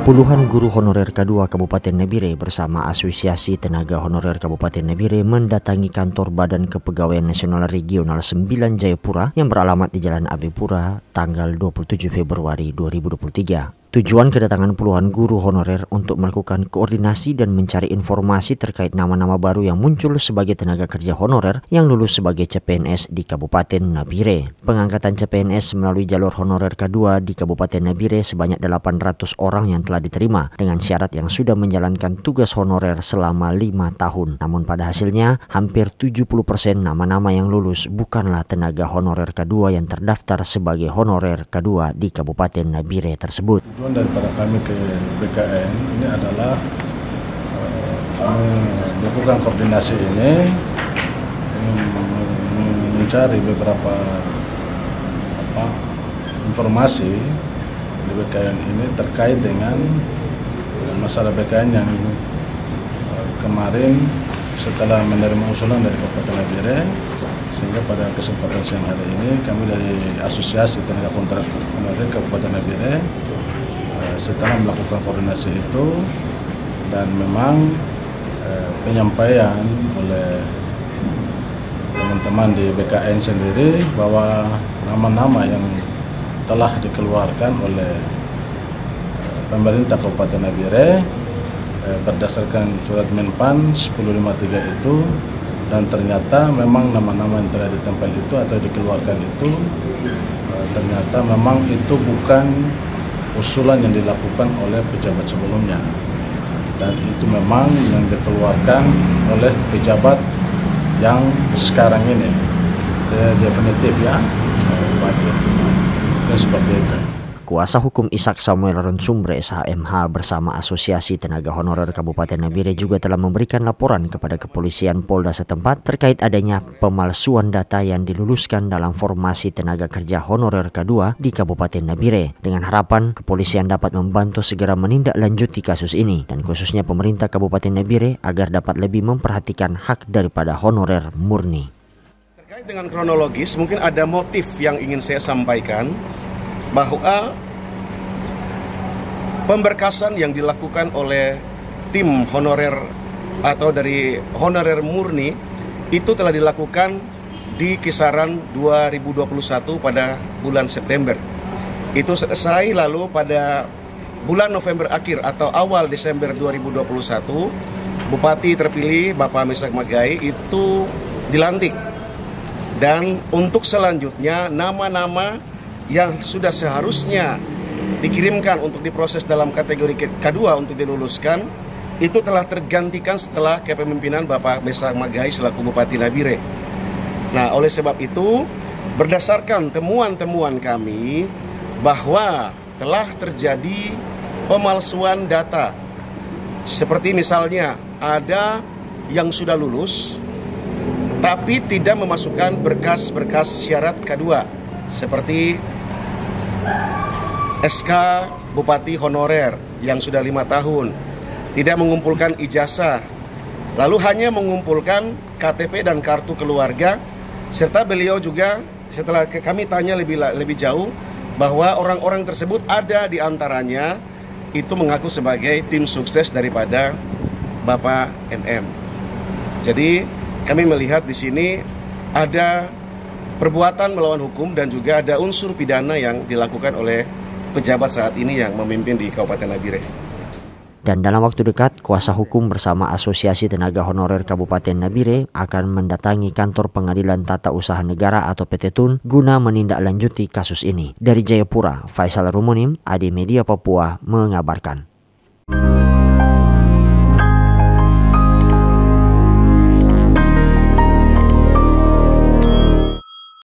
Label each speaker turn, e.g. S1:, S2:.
S1: Puluhan guru honorer K2 Kabupaten Nabire bersama Asosiasi Tenaga Honorer Kabupaten Nabire mendatangi kantor Badan Kepegawaian Nasional Regional 9 Jayapura yang beralamat di Jalan Abipura tanggal 27 Februari 2023. Tujuan kedatangan puluhan guru honorer untuk melakukan koordinasi dan mencari informasi terkait nama-nama baru yang muncul sebagai tenaga kerja honorer yang lulus sebagai CPNS di Kabupaten Nabire. Pengangkatan CPNS melalui jalur honorer K2 di Kabupaten Nabire sebanyak 800 orang yang telah diterima dengan syarat yang sudah menjalankan tugas honorer selama 5 tahun. Namun pada hasilnya hampir 70% nama-nama yang lulus bukanlah tenaga honorer K2 yang terdaftar sebagai honorer K2 di Kabupaten Nabire tersebut.
S2: Tujuan daripada kami ke BKN ini adalah kami melakukan koordinasi ini mencari beberapa informasi di BKN ini terkait dengan masalah BKN yang kemarin setelah menerima usulan dari Kabupaten Nabire, sehingga pada kesempatan siang hari ini kami dari Asosiasi Tenaga Honorer Kabupaten Nabire setelah melakukan koordinasi itu dan memang penyampaian oleh teman-teman di BKN sendiri bahwa nama-nama yang telah dikeluarkan oleh pemerintah Kabupaten Nabire berdasarkan surat Menpan 1053 itu, dan ternyata memang nama-nama yang telah ditempel itu atau dikeluarkan itu ternyata memang itu bukan usulan yang dilakukan oleh pejabat sebelumnya, dan itu memang yang dikeluarkan oleh pejabat yang sekarang ini definitif ya, seperti itu.
S1: Kuasa hukum Ishak Samuel Ronsumbre SHMH bersama Asosiasi Tenaga Honorer Kabupaten Nabire juga telah memberikan laporan kepada kepolisian Polda setempat terkait adanya pemalsuan data yang diluluskan dalam formasi tenaga kerja honorer K2 di Kabupaten Nabire, dengan harapan kepolisian dapat membantu segera menindaklanjuti kasus ini dan khususnya pemerintah Kabupaten Nabire agar dapat lebih memperhatikan hak daripada honorer murni.
S3: Terkait dengan kronologis, mungkin ada motif yang ingin saya sampaikan, bahwa pemberkasan yang dilakukan oleh tim honorer atau dari honorer murni itu telah dilakukan di kisaran 2021 pada bulan September. Itu selesai, lalu pada bulan November akhir atau awal Desember 2021 Bupati terpilih Bapak Mesak Magai itu dilantik, dan untuk selanjutnya nama-nama yang sudah seharusnya dikirimkan untuk diproses dalam kategori K2 untuk diluluskan itu telah tergantikan setelah kepemimpinan Bapak Mesak Magai selaku Bupati Nabire. Nah, oleh sebab itu berdasarkan temuan-temuan kami bahwa telah terjadi pemalsuan data, seperti misalnya ada yang sudah lulus tapi tidak memasukkan berkas-berkas syarat K2 seperti SK Bupati Honorer yang sudah 5 tahun, tidak mengumpulkan ijazah, lalu hanya mengumpulkan KTP dan kartu keluarga, serta beliau juga setelah kami tanya lebih jauh bahwa orang-orang tersebut ada di antaranya itu mengaku sebagai tim sukses daripada Bapak MM. Jadi kami melihat di sini ada perbuatan melawan hukum dan juga ada unsur pidana yang dilakukan oleh pejabat saat ini yang memimpin di Kabupaten Nabire.
S1: Dan dalam waktu dekat, kuasa hukum bersama Asosiasi Tenaga Honorer Kabupaten Nabire akan mendatangi kantor Pengadilan Tata Usaha Negara atau PT TUN guna menindaklanjuti kasus ini. Dari Jayapura, Faisal Rumunim, AD Media Papua mengabarkan.